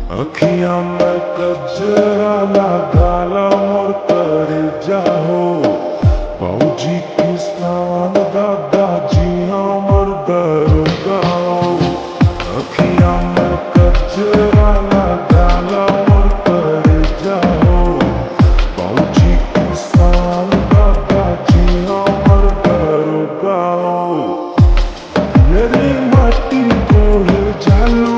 अखियां में कजरा लगाला मोर कर जाओ बाबूजी किसान दादाजी हमर दरगाओ। अखियां में कजरा लगाला मोर कर जाओ बाबूजी किसान दादाजी हमर दरगाओ। मेरी माटी कोड़ जालू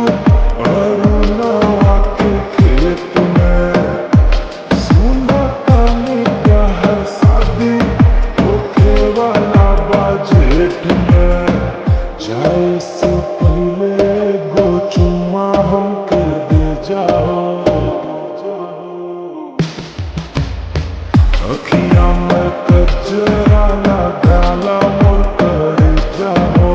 जाए से पहले गो चुम्मा हमके दे जाओ। अखियां में कजरा लगाला मोर कर जाओ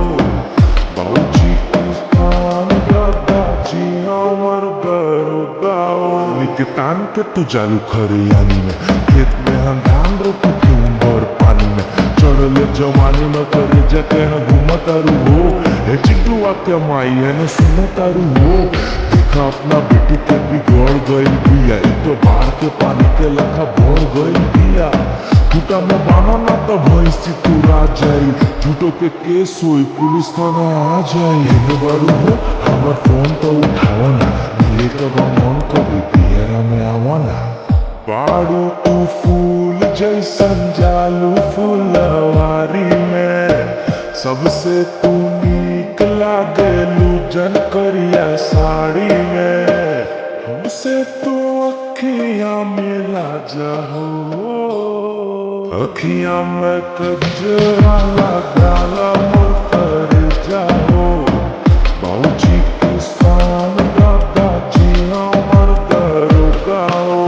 बाबूजी किसान दादाजी हमर दरगाओ। निकतान के तू जालू खरियानी में खेत में हम धान रोपू क्यों भर पानी में चढ़ले जवानी में करे जाके हैं घूमा तारू हो। हे चिंटुआ के माई है न सुना तारू हो। देखा अपना बेटी के बिगड़ गई बिया तो बाढ़ के पानी के लखा बढ़ गई बिया। टूटा में बाना ना तो भैंसी तुरा जाई झूठो के केस हुई पुलिस थाना आ जाई। हे बारू हो हमार फोन तो उठाओ ना मिले कब मन कभी पियरा में आवाना। बारू तू फूल जैसन जालू फुलवारी में सबसे तू नीक लागेलू जन करिया साड़ी में। हमसे तू अखियां मिला जाओ अखियां में कजरा लगाला मोर कर जाओ बाबूजी किसान दादाजी हमर दरगाओ।